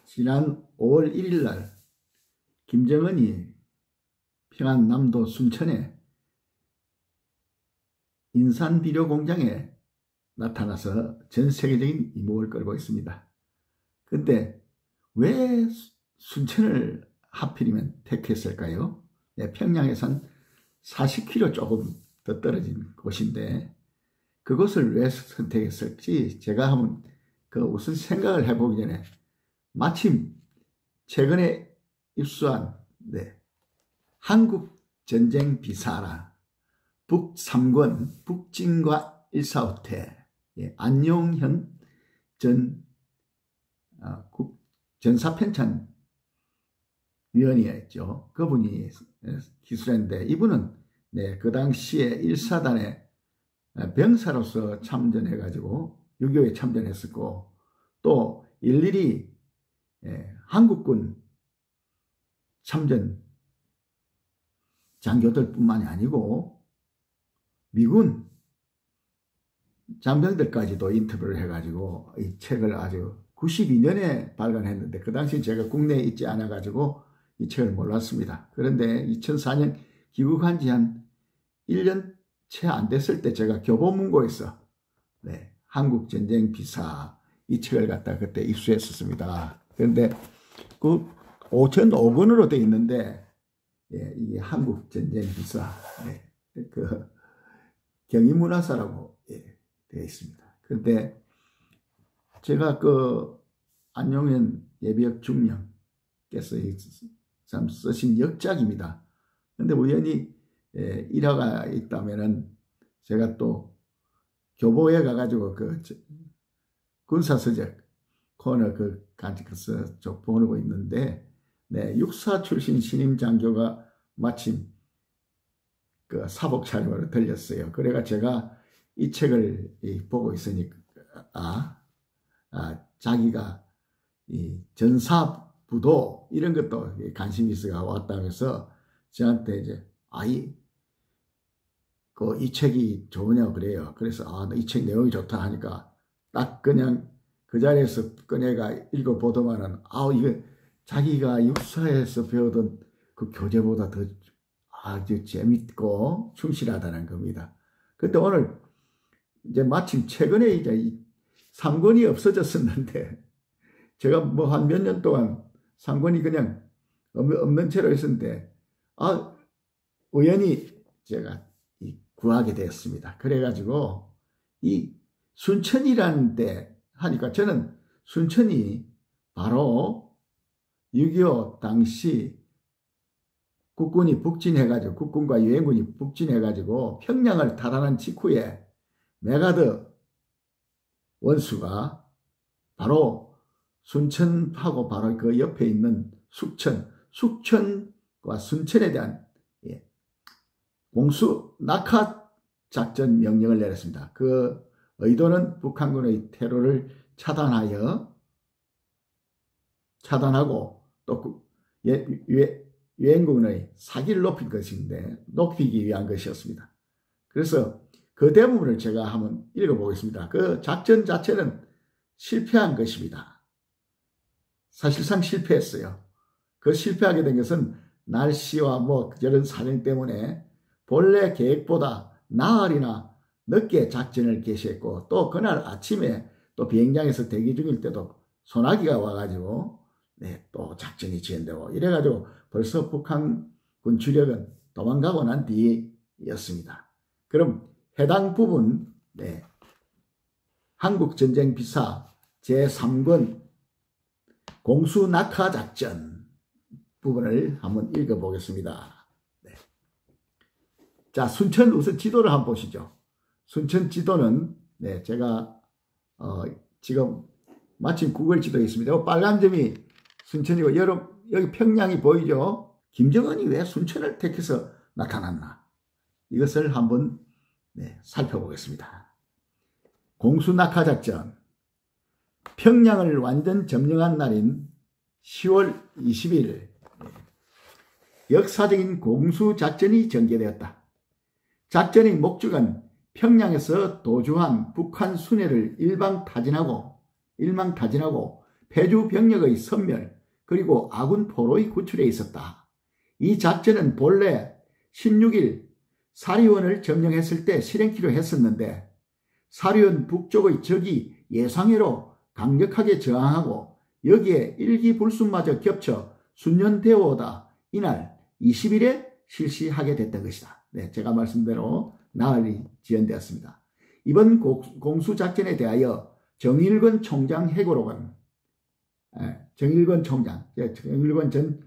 지난 5월 1일 날 김정은이 평안남도 순천에 인산비료 공장에 나타나서 전 세계적인 이목을 끌고 있습니다. 근데 왜 순천을 하필이면 택했을까요? 네, 평양에선 40km 조금 더 떨어진 곳인데 그곳을 왜 선택했을지 제가 한번 우선 생각을 해보기 전에 마침 최근에 입수한 한국전쟁 비사라 북3권 북진과 일사후퇴 안용현 전사편찬 위원이었죠. 그분이 기술했는데 이분은 그 당시에 1사단에 병사로서 참전해가지고 6.25에 참전했었고 또 일일이 한국군 참전 장교들 뿐만이 아니고 미군 장병들까지도 인터뷰를 해가지고 이 책을 아주 92년에 발간했는데 그 당시 제가 국내에 있지 않아 가지고 이 책을 몰랐습니다. 그런데 2004년 귀국한 지 한 1년 채 안 됐을 때 제가 교보문고에서 한국전쟁 비사 이 책을 갖다 그때 입수했었습니다. 그런데 그 5,5권으로 되어 있는데 이 한국전쟁 비사 그 경위문화사라고 되어 있습니다. 그런데 제가 안용현 예비역 중령께서 참 쓰신 역작입니다. 그런데 우연히 일화가 있다면은 제가 또 교보에 가가지고 군사서적 코너 가서 쭉 보고 있는데 육사 출신 신임 장교가 마침 사복 촬영으로 들렸어요. 그래가 제가 이 책을 보고 있으니까 자기가 이 전사부도 이런 것도 관심이 있어가 왔다면서 저한테 이제 이 책이 좋으냐고 그래요. 그래서 이 책 내용이 좋다 하니까 딱 그냥 그 자리에서 꺼내가 읽어보더만은 이거 자기가 육사에서 배우던 그 교재보다 더 아주 재밌고 충실하다는 겁니다. 근데 오늘 이제 마침 최근에 이제 3권이 없어졌었는데 제가 뭐 한 몇 년 동안 3권이 그냥 없는 채로 있었는데 우연히 제가 구하게 되었습니다. 그래가지고 이 순천이라는 데 하니까 저는 순천이 바로 6.25 당시 국군이 북진해가지고 국군과 유엔군이 북진해가지고 평양을 탈환한 직후에 메가드 원수가 바로 순천하고 바로 그 옆에 있는 숙천과 순천에 대한 공수 낙하 작전 명령을 내렸습니다. 그 의도는 북한군의 테러를 차단하고 또 유엔군의 사기를 높이기 위한 것이었습니다. 그래서 그 대부분을 제가 한번 읽어보겠습니다. 그 작전 자체는 실패한 것입니다. 사실상 실패했어요. 그 실패하게 된 것은 날씨와 저런 사정 때문에 본래 계획보다 나흘이나 늦게 작전을 개시했고 또 그날 아침에 또 비행장에서 대기 중일 때도 소나기가 와가지고 또 작전이 지연되고 이래가지고 벌써 북한군 주력은 도망가고 난 뒤였습니다. 그럼 해당 부분 한국전쟁비사 제3권 공수낙하작전 부분을 한번 읽어보겠습니다. 자, 순천 우선 지도를 한번 보시죠. 순천 지도는 제가 지금 마침 구글 지도에 있습니다. 빨간 점이 순천이고 여기 평양이 보이죠? 김정은이 왜 순천을 택해서 나타났나? 이것을 한번 살펴보겠습니다. 공수낙하작전. 평양을 완전 점령한 날인 10월 20일 역사적인 공수작전이 전개되었다. 작전의 목적은 평양에서 도주한 북한 순회를 일망타진하고 폐주 병력의 섬멸 그리고 아군 포로의 구출에 있었다. 이 작전은 본래 16일 사리원을 점령했을 때 실행키로 했었는데 사리원 북쪽의 적이 예상외로 강력하게 저항하고 여기에 일기불순마저 겹쳐 순년되어 오다 이날 20일에 실시하게 됐던 것이다. 네, 제가 말씀대로 나흘이 지연되었습니다. 이번 공수작전에 대하여 정일권 총장 회고록은 정일권 총장, 정일권 전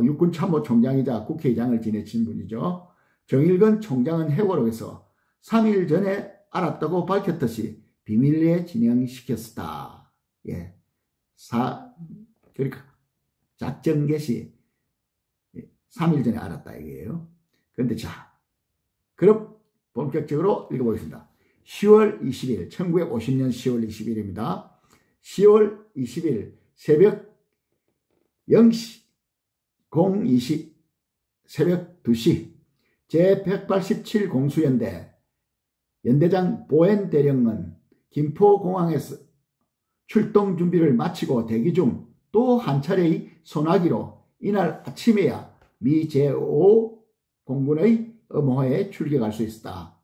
육군참모총장이자 국회의장을 지내신 분이죠. 정일권 총장은 회고록에서 3일 전에 알았다고 밝혔듯이 비밀리에 진행시켰다. 예, 그러니까 작전 개시 3일 전에 알았다 이게요. 그런데 자, 그럼 본격적으로 읽어보겠습니다. 10월 20일, 1950년 10월 20일입니다. 10월 20일 새벽 0시 020 새벽 2시 제187 공수연대 연대장 보엔 대령은 김포공항에서 출동 준비를 마치고 대기 중 또 한 차례의 소나기로 이날 아침에야 미 제5공군의 엄호에 출격할 수 있었다.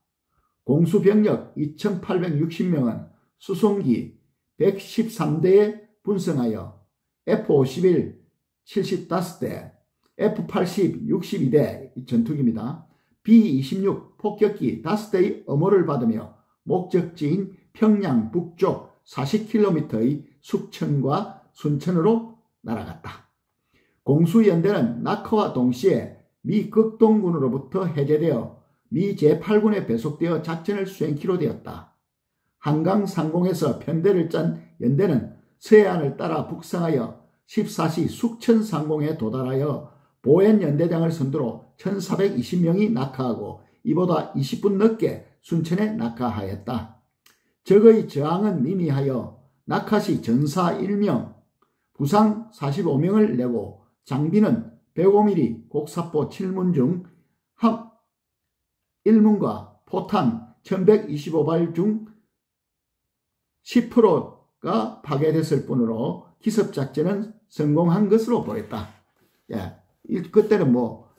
공수병력 2860명은 수송기 113대에 분성하여 F-51 75대, F-80 62대 전투기입니다. B-26 폭격기 5대의 엄호를 받으며 목적지인 평양 북쪽 40km의 숙천과 순천으로 날아갔다. 공수연대는 낙하와 동시에 미 극동군으로부터 해제되어 미 제8군에 배속되어 작전을 수행키로 되었다. 한강 상공에서 편대를 짠 연대는 서해안을 따라 북상하여 14시 숙천 상공에 도달하여 보엔 연대장을 선두로 1420명이 낙하하고 이보다 20분 늦게 순천에 낙하하였다. 적의 저항은 미미하여 낙하시 전사 1명, 부상 45명을 내고 장비는 105mm 곡사포 7문 중 1문과 포탄 1125발 중 10%가 파괴됐을 뿐으로 기습작전은 성공한 것으로 보였다. 예, 그때는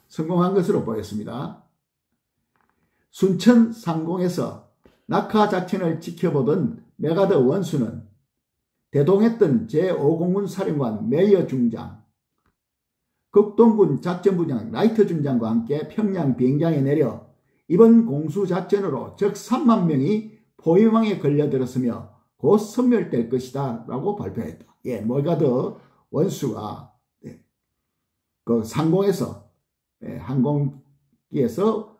성공한 것으로 보였습니다. 순천 상공에서 낙하작전을 지켜보던 메가더 원수는 대동했던 제5공군 사령관 메이어 중장, 극동군 작전부장 라이트 중장과 함께 평양 비행장에 내려 이번 공수작전으로 적 3만 명이 포위망에 걸려들었으며 곧 섬멸될 것이다 라고 발표했다. 예, 메가더 원수가 그 상공에서 항공기에서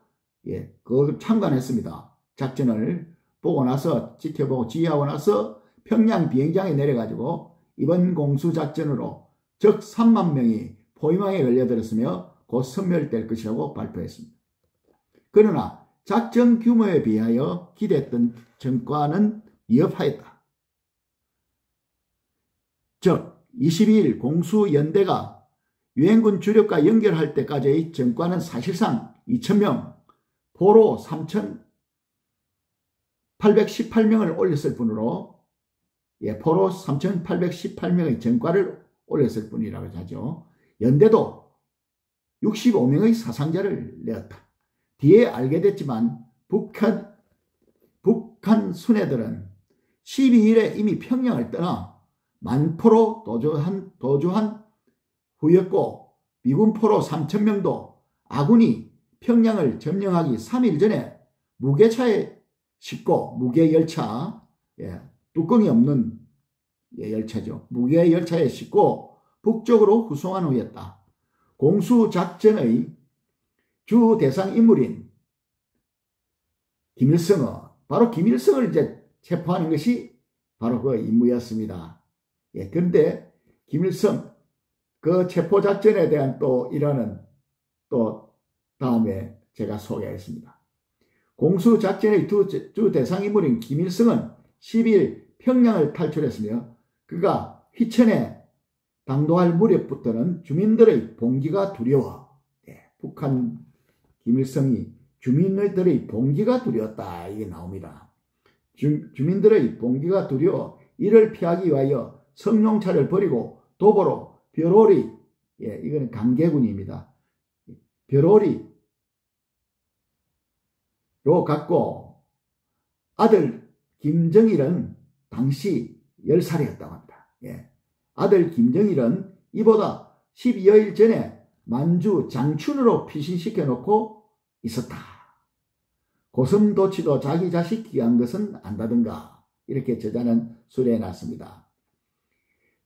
그 참관했습니다. 작전을 보고 나서 지켜보고 지휘하고 나서 평양 비행장에 내려가지고 이번 공수작전으로 적 3만 명이 포위망에 걸려들었으며 곧 섬멸될 것이라고 발표했습니다. 그러나 작전 규모에 비하여 기대했던 전과는 위협하였다. 즉 22일 공수연대가 유엔군 주력과 연결할 때까지의 전과는 사실상 2,000명, 포로 3,818명을 올렸을 뿐으로 포로 3,818명의 전과를 올렸을 뿐이라고 하죠. 연대도 65명의 사상자를 내었다. 뒤에 알게 됐지만 북한 순애들은 12일에 이미 평양을 떠나 만포로 도주한 후였고 미군 포로 3,000명도 아군이 평양을 점령하기 3일 전에 무게차에 싣고 무게열차, 뚜껑이 없는 열차죠. 무게열차에 싣고 북쪽으로 후송한 후였다. 공수작전의 주 대상 인물인 김일성은 바로 김일성을 이제 체포하는 것이 바로 그 임무였습니다. 그런데 김일성 그 체포작전에 대한 또 일화는 또 다음에 제가 소개하겠습니다. 공수작전의 주 대상 인물인 김일성은 10일 평양을 탈출했으며 그가 휘천에 당도할 무렵부터는 주민들의 봉기가 두려워. 북한 김일성이 주민들의 봉기가 두려웠다. 이게 나옵니다. 주민들의 봉기가 두려워 이를 피하기 위하여 성룡차를 버리고 도보로 벼로리, 이거는 강계군입니다. 벼로리로 갔고, 아들 김정일은 당시 10살이었다고 합니다. 아들 김정일은 이보다 12여일 전에 만주 장춘으로 피신시켜 놓고 있었다. 고슴도치도 자기 자식 귀한 것은 안다든가. 이렇게 저자는 수려해 놨습니다.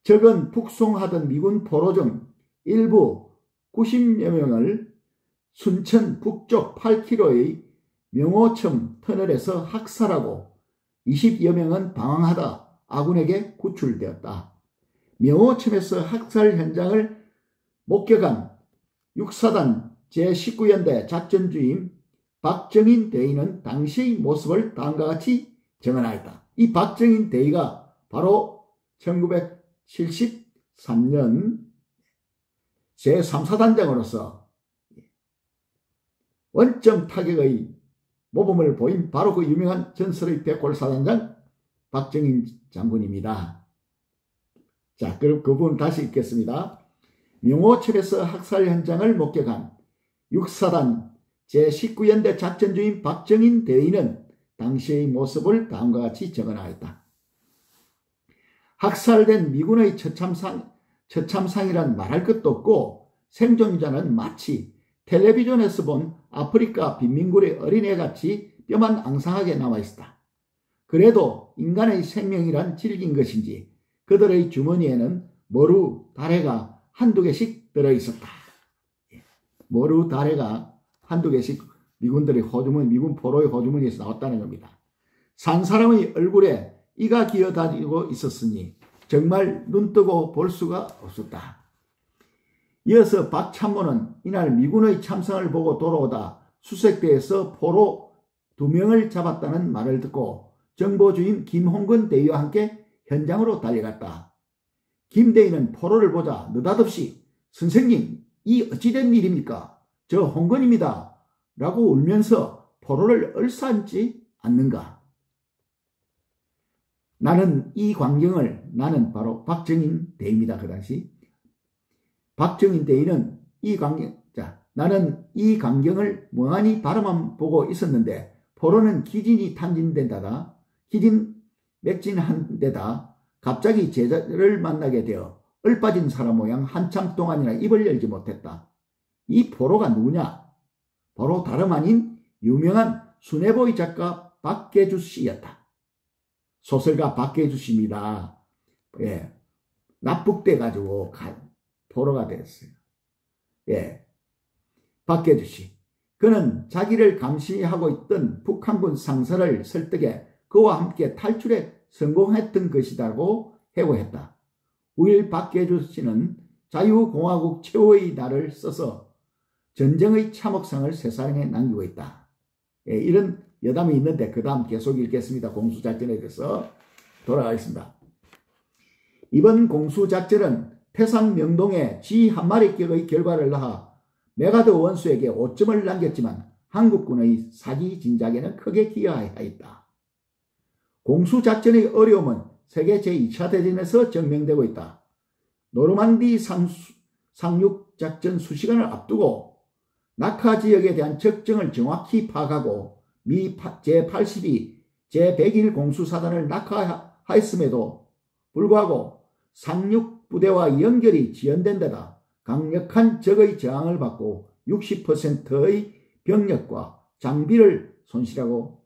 적은 북송하던 미군 포로 중 일부 90여 명을 순천 북쪽 8km의 명호청 터널에서 학살하고 20여 명은 방황하다 아군에게 구출되었다. 명호청에서 학살 현장을 목격한 육사단 제19연대 작전주임 박정인 대위는 당시의 모습을 다음과 같이 증언하였다. 이 박정인 대위가 바로 1973년 제3사단장으로서 원점 타격의 모범을 보인 바로 그 유명한 전설의 백골사단장 박정인 장군입니다. 자, 그럼 그 부분 다시 읽겠습니다. 명호철에서 학살 현장을 목격한 육사단 제19연대 작전주임 박정인 대위는 당시의 모습을 다음과 같이 증언하였다. 학살된 미군의 처참상이란 말할 것도 없고 생존자는 마치 텔레비전에서 본 아프리카 빈민굴의 어린애같이 뼈만 앙상하게 남아있었다. 그래도 인간의 생명이란 질긴 것인지 그들의 주머니에는 머루 다래가 한두 개씩 들어있었다. 머루 다래가 한두 개씩 미군들의 호주머니, 미군 포로의 호주머니에서 나왔다는 겁니다. 산 사람의 얼굴에 이가 기어다니고 있었으니 정말 눈뜨고 볼 수가 없었다. 이어서 박 참모는 이날 미군의 참상을 보고 돌아오다 수색대에서 포로 2명을 잡았다는 말을 듣고 정보주임 김홍근 대위와 함께 현장으로 달려갔다. 김 대위는 포로를 보자 느닷없이 선생님, 이 어찌된 일입니까? 저 홍근입니다. 라고 울면서 포로를 얼싸안지 않는가? 나는 바로 박정인 대위입니다. 그 당시. 박정인 대위는 나는 이 광경을 멍하니 바라만 보고 있었는데 포로는 기진 맥진한 데다 갑자기 제자를 만나게 되어 얼빠진 사람 모양 한참 동안이나 입을 열지 못했다. 이 포로가 누구냐? 바로 다름 아닌 유명한 순애보이 작가 박계주 씨였다. 소설가 박계주 씨입니다. 납북돼 가지고 포로가 됐어요. 박계주 씨. 그는 자기를 감시하고 있던 북한군 상사를 설득해 그와 함께 탈출에 성공했던 것이라고 해고했다. 5일 박계주 씨는 자유공화국 최후의 날을 써서 전쟁의 참혹상을 세상에 남기고 있다. 이런 여담이 있는데 그 다음 계속 읽겠습니다. 공수작전에 대해서 돌아가겠습니다. 이번 공수작전은 태상 명동의 쥐 한 마리격의 결과를 낳아 메가드 원수에게 5점을 남겼지만 한국군의 사기 진작에는 크게 기여하였다. 공수작전의 어려움은 세계 제2차 대전에서 증명되고 있다. 노르만디 상륙작전 수시간을 앞두고 낙하 지역에 대한 적정을 정확히 파악하고 미 제82, 제101 공수사단을 낙하하였음에도 불구하고 상륙부대와 연결이 지연된 데다 강력한 적의 저항을 받고 60%의 병력과 장비를 손실하고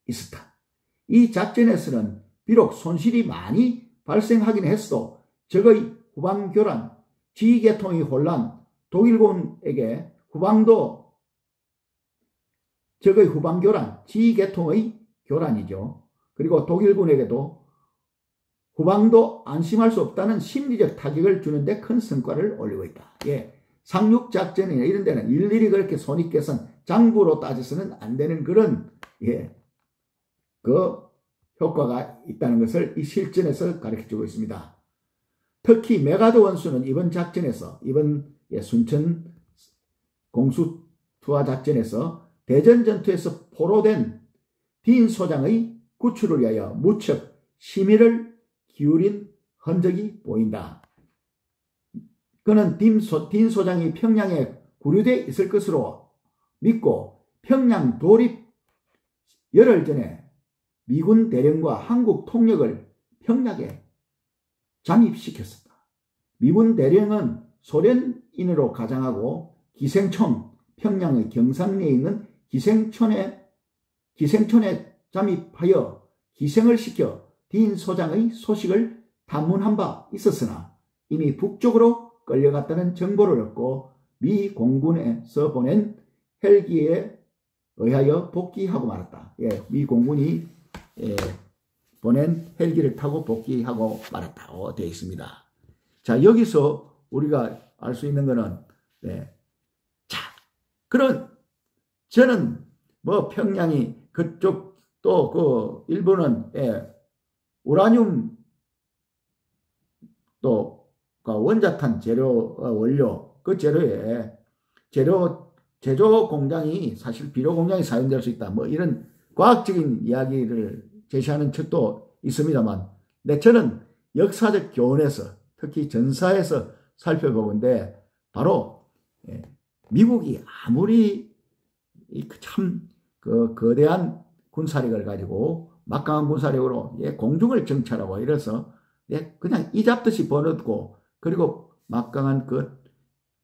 있었다. 이 작전에서는 비록 손실이 많이 발생하긴 했어도 적의 후방교란, 지휘계통의 혼란, 독일군에게 적의 후방교란, 지휘계통의 교란이죠. 그리고 독일군에게도 후방도 안심할 수 없다는 심리적 타격을 주는데 큰 성과를 올리고 있다. 상륙작전이나 이런 데는 일일이 그렇게 손익계산, 장부로 따져서는 안 되는 그런 그 효과가 있다는 것을 이 실전에서 가르쳐주고 있습니다. 특히 메가드 원수는 이번 작전에서, 이번 순천 공수투하 작전에서 대전 전투에서 포로된 딘 소장의 구출을 위하여 무척 심의를 기울인 흔적이 보인다. 그는 딘 소장이 평양에 구류되어 있을 것으로 믿고 평양 돌입 열흘 전에 미군 대령과 한국 통역을 평양에 잠입시켰었다. 미군 대령은 소련인으로 가장하고 기생촌, 평양의 경상리에 있는 기생촌에 잠입하여 기생을 시켜 딘 소장의 소식을 탐문한 바 있었으나 이미 북쪽으로 끌려갔다는 정보를 얻고 미 공군에서 보낸 헬기에 의하여 복귀하고 말았다. 미 공군이 보낸 헬기를 타고 복귀하고 말았다고 되어 있습니다. 자, 여기서 우리가 알 수 있는 것은 자, 그런 저는 뭐 평양이 그쪽 또 그 일본은 우라늄 또 원자탄 재료 원료 그 재료에 제조 공장이 사실 비료 공장이 사용될 수 있다. 뭐 이런 과학적인 이야기를 제시하는 책도 있습니다만, 저는 역사적 교훈에서 특히 전사에서 살펴보건데 바로 미국이 아무리 참 그 거대한 군사력을 가지고 막강한 군사력으로 공중을 정찰하고 이래서 그냥 이잡듯이 버렸고 그리고 막강한 그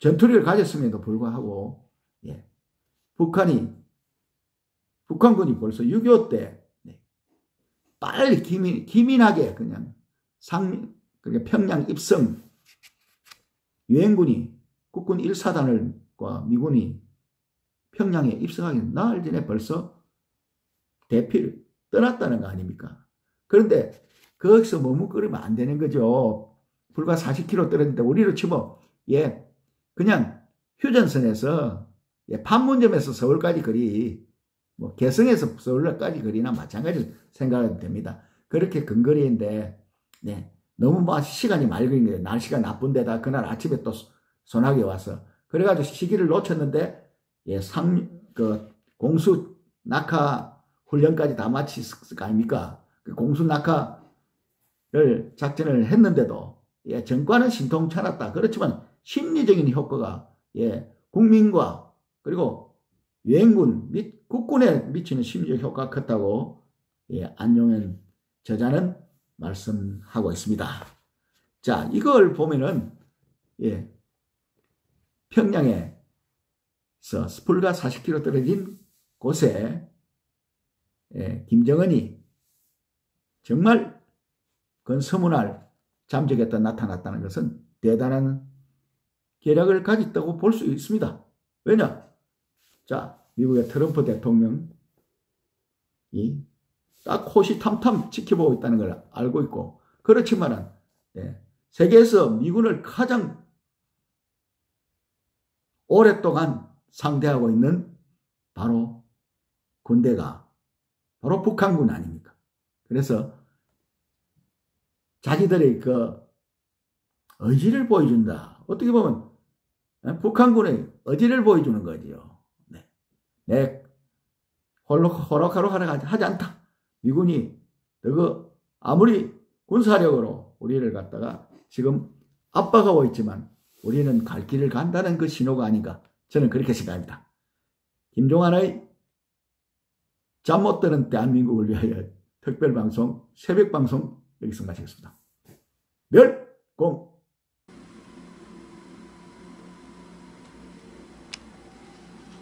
전투력을 가졌음에도 불구하고 북한군이 벌써 6.25 때 빨리 기민하게 그냥 그러니까 평양 입성 유엔군이 국군 1사단과 미군이 평양에 입성하기 나흘 전에 벌써 대피를 떠났다는 거 아닙니까? 그런데 거기서 머뭇거리면 안 되는 거죠. 불과 40km 떨어진다. 우리로 치면 그냥 휴전선에서 판문점에서 서울까지 거리, 뭐 개성에서 서울까지 거리나 마찬가지로 생각하면 됩니다. 그렇게 근거리인데 너무 뭐 시간이 맑은 거예요. 날씨가 나쁜 데다 그날 아침에 또 소나기 와서 그래가지고 시기를 놓쳤는데 공수 낙하 훈련까지 다 마쳤을 거 아닙니까? 그 공수 낙하를 작전을 했는데도 정과는 신통찮았다. 그렇지만 심리적인 효과가 국민과 그리고 유엔군 및 국군에 미치는 심리적 효과가 컸다고 안용현 저자는 말씀하고 있습니다. 자, 이걸 보면은 평양에서 불과 40km 떨어진 곳에 김정은이 정말 건서문할 잠적했다 나타났다는 것은 대단한 계략을 가졌다고 볼 수 있습니다. 왜냐? 자, 미국의 트럼프 대통령이 딱 호시탐탐 지켜보고 있다는 걸 알고 있고, 그렇지만은 세계에서 미군을 가장 오랫동안 상대하고 있는 바로 군대가 바로 북한군 아닙니까? 그래서 자기들의 그 의지를 보여준다. 어떻게 보면 북한군의 의지를 보여주는 거지요. 호락호락 하지 않다. 미군이 아무리 군사력으로 우리를 갖다가 지금 압박하고 있지만 우리는 갈 길을 간다는 그 신호가 아닌가. 저는 그렇게 생각합니다. 김종환의 잠 못 드는 대한민국을 위하여 특별방송 새벽방송 여기서 마치겠습니다. 멸공